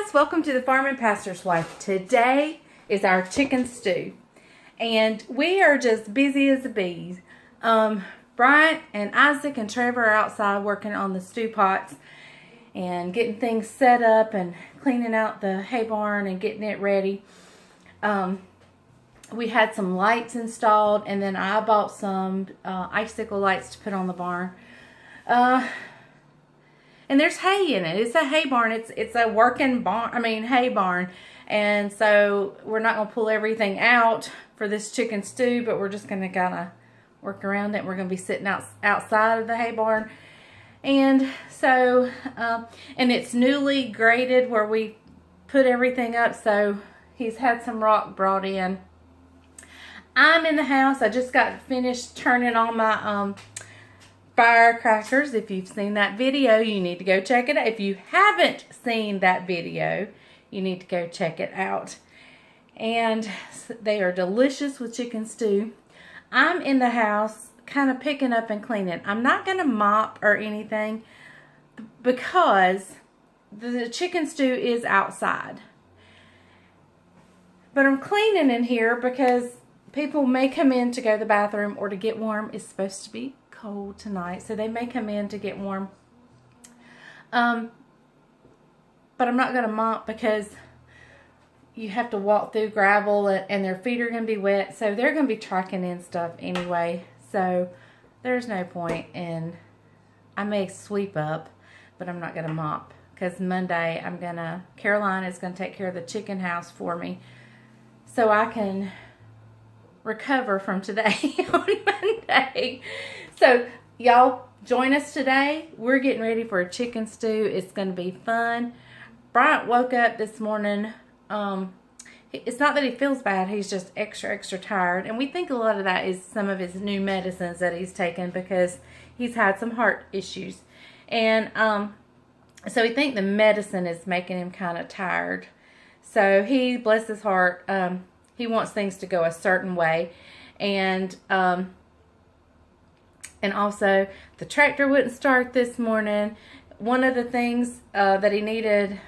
guys, welcome to the Farm and Pastor's Wife. Today is our chicken stew, and we are just busy as the bees. Bryant and Isaac and Trevor are outside working on the stew pots and getting things set up and cleaning out the hay barn and getting it ready. We had some lights installed, and then I bought some icicle lights to put on the barn. And there's hay in it. It's a hay barn. It's a working barn. Hay barn. And so we're not going to pull everything out for this chicken stew, but we're just going to kind of work around it. We're going to be sitting outside of the hay barn. And so, and it's newly graded where we put everything up. So he's had some rock brought in. I'm in the house. I just got finished turning on my firecrackers. If you've seen that video, you need to go check it out. If you haven't seen that video, you need to go check it out. And they are delicious with chicken stew. I'm in the house kind of picking up and cleaning. I'm not going to mop or anything because the chicken stew is outside. But I'm cleaning in here because people may come in to go to the bathroom or to get warm. It's supposed to be cold tonight, so they may come in to get warm. But I'm not going to mop because you have to walk through gravel and their feet are going to be wet, so they're going to be tracking in stuff anyway. So there's no point in, I may sweep up, but I'm not going to mop because Monday Caroline is going to take care of the chicken house for me so I can recover from today on Monday. So y'all join us today. We're getting ready for a chicken stew. It's going to be fun. Bryant woke up this morning. It's not that he feels bad. He's just extra tired. And we think a lot of that is some of his new medicines that he's taken because he's had some heart issues. And so we think the medicine is making him kind of tired. So he, bless his heart, he wants things to go a certain way. And also, the tractor wouldn't start this morning. One of the things that he needed,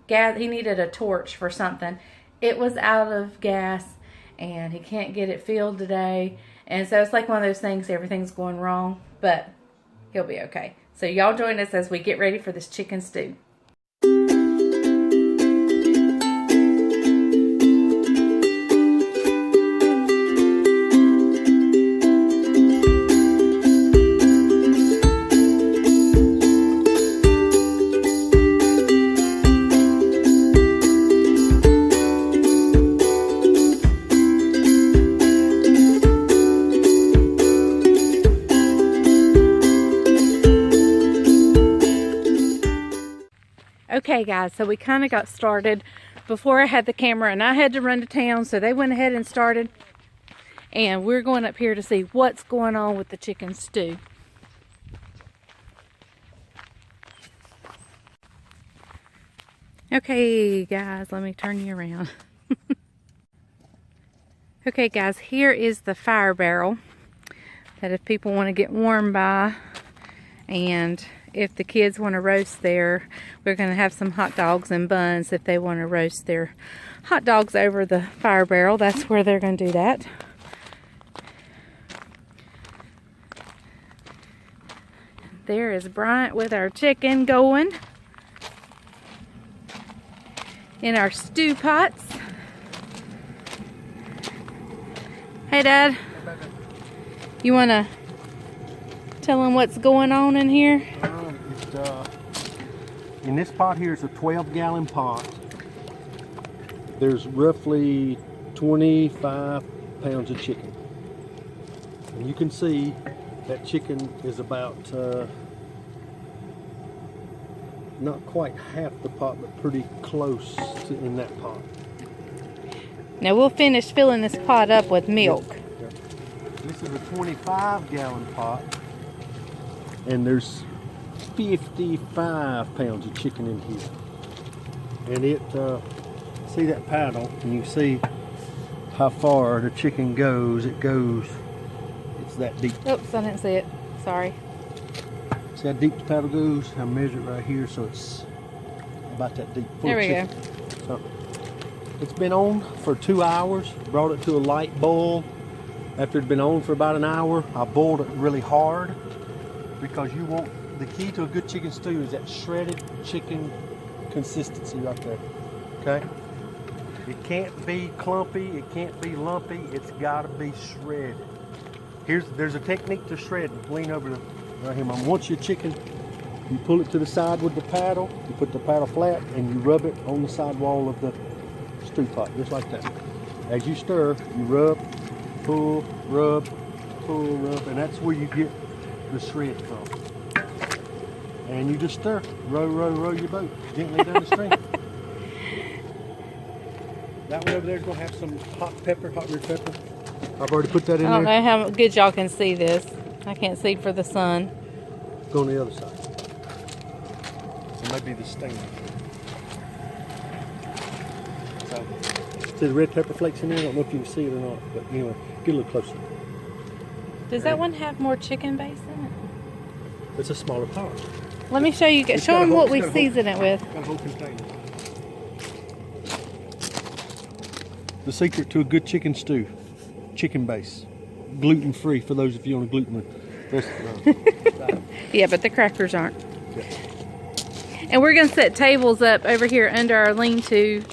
he needed a torch for something. It was out of gas, and he can't get it filled today. And so it's like one of those things, everything's going wrong, but he'll be okay. So y'all join us as we get ready for this chicken stew. Okay guys, so we kind of got started before I had the camera and I had to run to town, so they went ahead and started. And we're going up here to see what's going on with the chicken stew. Okay guys, let me turn you around. Okay guys, here is the fire barrel that if people want to get warm by, and if the kids want to roast we're going to have some hot dogs and buns if they want to roast their hot dogs over the fire barrel. That's where they're going to do that. There is Bryant with our chicken going in our stew pots. Hey Dad, you want to tell them what's going on in here? In this pot here is a 12-gallon pot. There's roughly 25 pounds of chicken. And you can see that chicken is about not quite half the pot, but pretty close to in that pot. Now we'll finish filling this pot up with milk. Yep. This is a 25-gallon pot, and there's 55 pounds of chicken in here. And it, see that paddle, and you see how far the chicken goes. It's that deep. Oops, I didn't see it. Sorry. See how deep the paddle goes? I measured it right here, so it's about that deep. Full There of we go. chicken. So it's been on for 2 hours. Brought it to a light boil. After it'd been on for about an hour, I boiled it really hard because you want, the key to a good chicken stew is that shredded chicken consistency right there. Okay? It can't be clumpy, it can't be lumpy, it's gotta be shredded. There's a technique to shredding. Lean over to right here, Mom. Once your chicken, you pull it to the side with the paddle, you put the paddle flat and you rub it on the side wall of the stew pot, just like that. As you stir, you rub, pull, rub, and that's where you get the shred from. And you just stir, row your boat gently down the stream. That one over there is going to have some hot red pepper. I've already put that in there. I don't know how good y'all can see this. I can't see for the sun. Go on the other side. It might be the stain. So, see the red pepper flakes in there? I don't know if you can see it or not, but anyway, get a little closer. Does that one have more chicken base in it? It's a smaller pot. Let me show you. Show them what we season it with. Got a whole container. The secret to a good chicken stew, chicken base, gluten-free for those of you on a gluten. Yeah, but the crackers aren't. Yeah. And we're going to set tables up over here under our lean-to,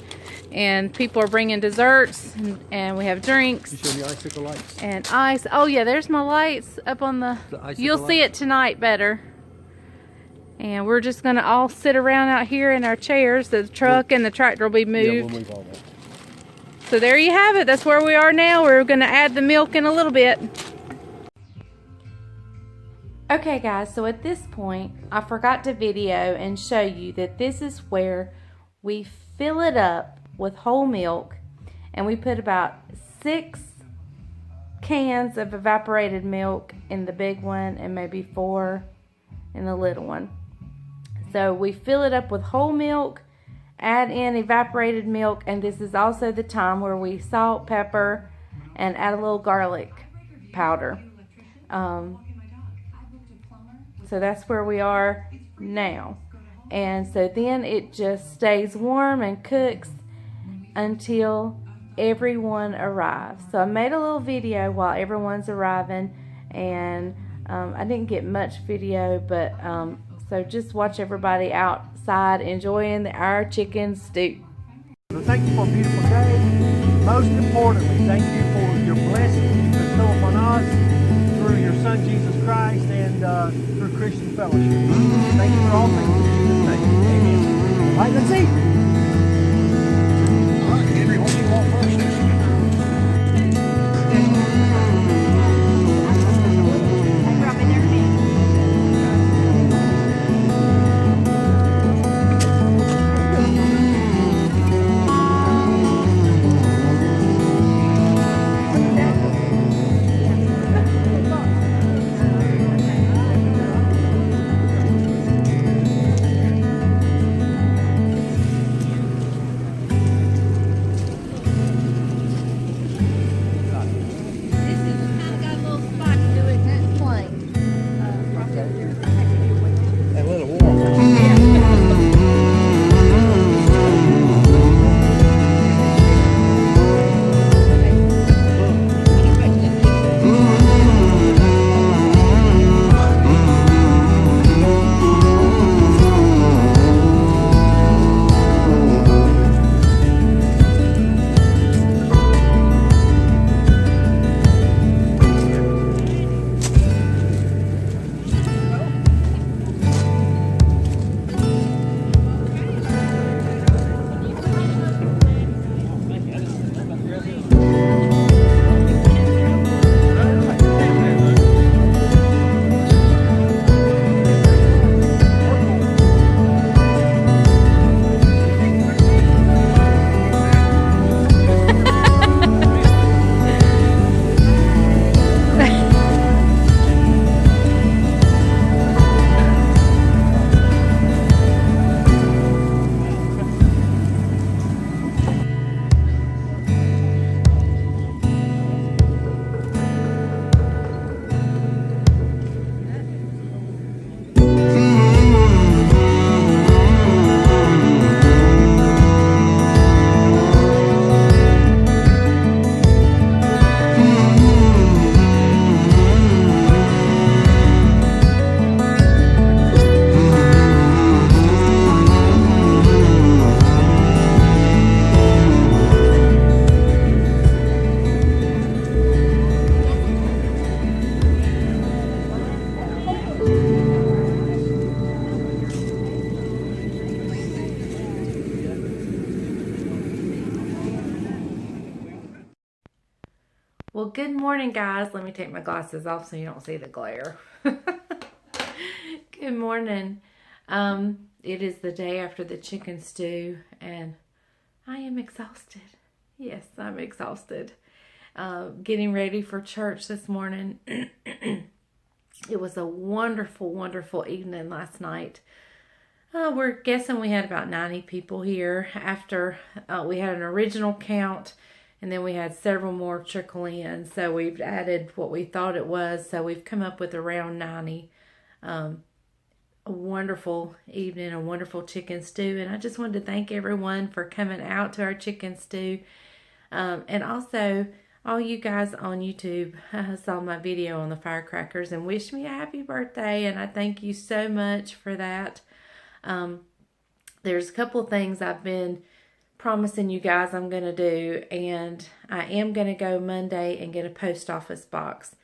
and people are bringing desserts, and we have drinks. You show me icicle lights. And ice. Oh yeah, there's my lights up on the you'll see it tonight better. And we're just going to all sit around out here in our chairs. The truck and the tractor will be moved. Yeah, we'll move all that. So there you have it. That's where we are now. We're going to add the milk in a little bit. Okay guys, so at this point, I forgot to video and show you that this is where we fill it up with whole milk, and we put about 6 cans of evaporated milk in the big one and maybe 4 in the little one. So we fill it up with whole milk, add in evaporated milk, and this is also the time where we salt, pepper, and add a little garlic powder. So that's where we are now. And so then it just stays warm and cooks until everyone arrives. So I made a little video while everyone's arriving, and I didn't get much video, but so just watch everybody outside enjoying our chicken stew. So thank you for a beautiful day. Most importantly, thank you for your blessings you bestow upon us through your Son Jesus Christ and through Christian fellowship. Thank you for all things in Jesus' name. Amen. All right, let's eat. Well, good morning, guys. Let me take my glasses off so you don't see the glare. Good morning. It is the day after the chicken stew, and I am exhausted. Yes, I'm exhausted. Getting ready for church this morning. It was a wonderful, wonderful evening last night. We're guessing we had about 90 people here after we had an original count, and then we had several more trickle in. So we've added what we thought it was. So we've come up with around 90. A wonderful evening, a wonderful chicken stew. And I just wanted to thank everyone for coming out to our chicken stew. And also, all you guys on YouTube saw my video on the firecrackers and wished me a happy birthday. And I thank you so much for that. There's a couple things I've been promising you guys I'm going to do, and I am going to go Monday and get a post office box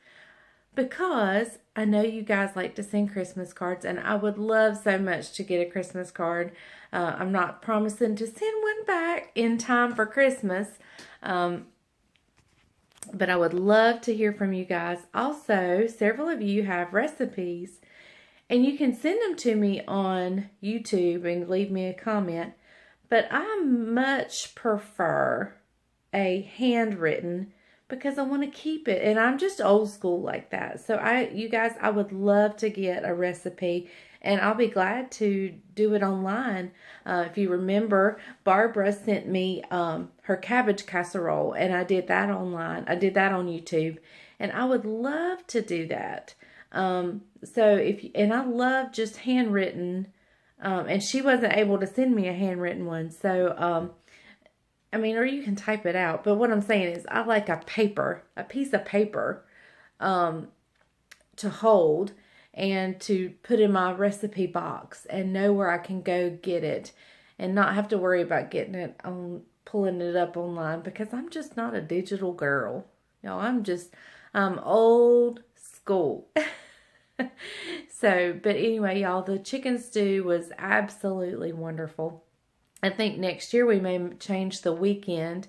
because I know you guys like to send Christmas cards, and I would love so much to get a Christmas card. I'm not promising to send one back in time for Christmas, but I would love to hear from you guys. Also, several of you have recipes, and you can send them to me on YouTube and leave me a comment. But I much prefer a handwritten because I want to keep it. And I'm just old school like that. So you guys, I would love to get a recipe. And I'll be glad to do it online. If you remember, Barbara sent me her cabbage casserole. And I did that online. I did that on YouTube. And I would love to do that. And I love just handwritten, and she wasn't able to send me a handwritten one. So, or you can type it out, but what I'm saying is I like a piece of paper, to hold and to put in my recipe box and know where I can go get it and not have to worry about pulling it up online because I'm just not a digital girl. I'm old school. But anyway, y'all, the chicken stew was absolutely wonderful. I think next year we may change the weekend.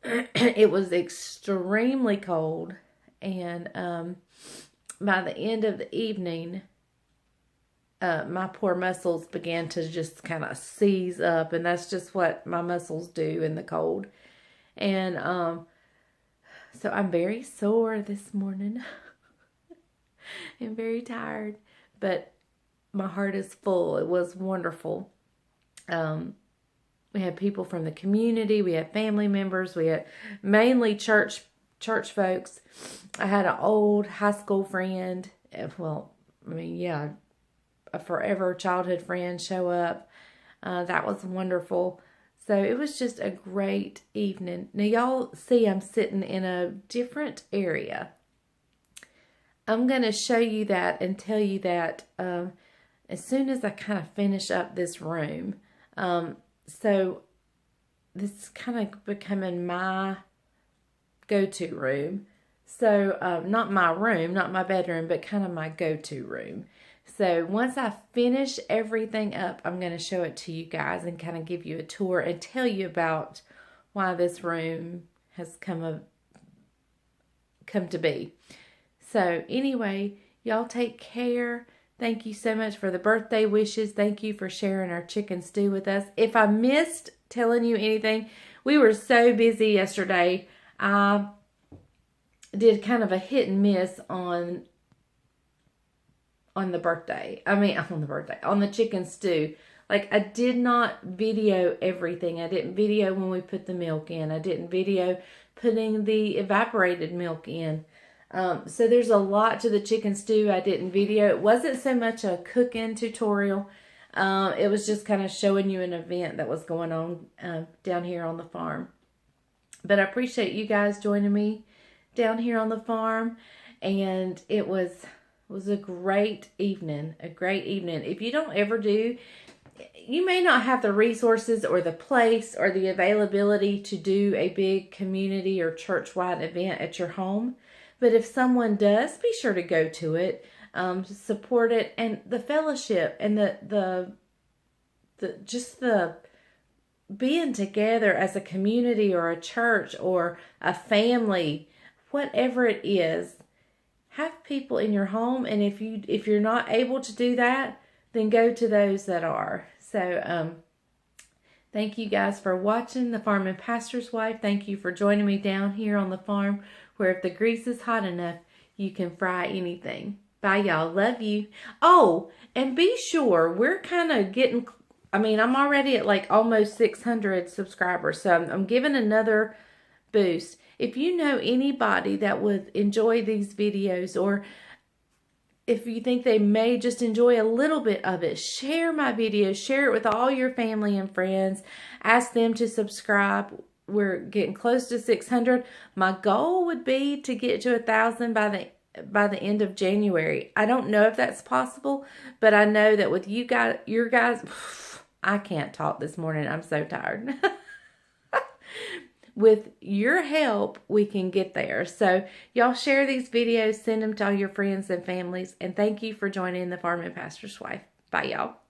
It was extremely cold, and by the end of the evening, my poor muscles began to just kind of seize up, and that's just what my muscles do in the cold. And so I'm very sore this morning. I'm very tired, but my heart is full. It was wonderful. We had people from the community. We had family members. We had mainly church folks. I had an old high school friend. A forever childhood friend show up. That was wonderful. So it was just a great evening. Now y'all see I'm sitting in a different area. I'm going to show you that and tell you that as soon as I kind of finish up this room. So this is kind of becoming my go-to room. So not my room, not my bedroom, but kind of my go-to room. So once I finish everything up, I'm going to show it to you guys and kind of give you a tour and tell you about why this room has come to be. So anyway, y'all take care. Thank you so much for the birthday wishes. Thank you for sharing our chicken stew with us. If I missed telling you anything, we were so busy yesterday. I did kind of a hit and miss on the chicken stew. Like, I did not video everything. I didn't video when we put the milk in. I didn't video putting the evaporated milk in. So there's a lot to the chicken stew I didn't video. It wasn't so much a cooking tutorial. It was just kind of showing you an event that was going on down here on the farm. But I appreciate you guys joining me down here on the farm. And it was a great evening. A great evening. If you don't ever you may not have the resources or the place or the availability to do a big community or church-wide event at your home. But if someone does, be sure to go to it, support it, and the fellowship and the being together as a community or a church or a family, whatever it is, have people in your home. And if you're not able to do that, then go to those that are. So, thank you guys for watching The Farm and Pastor's Wife. Thank you for joining me down here on the farm, where if the grease is hot enough, you can fry anything. Bye, y'all. Love you. Oh, and be sure, we're kind of getting, I'm already at like almost 600 subscribers. So I'm giving another boost. If you know anybody that would enjoy these videos, or if you think they may just enjoy a little bit of it, share my videos, share it with all your family and friends, ask them to subscribe. We're getting close to 600. My goal would be to get to 1,000 by the end of January. I don't know if that's possible, but I know that with your guys, I can't talk this morning. I'm so tired. With your help, we can get there. So y'all share these videos, send them to all your friends and families. And thank you for joining The Farm and Pastor's Wife. Bye, y'all.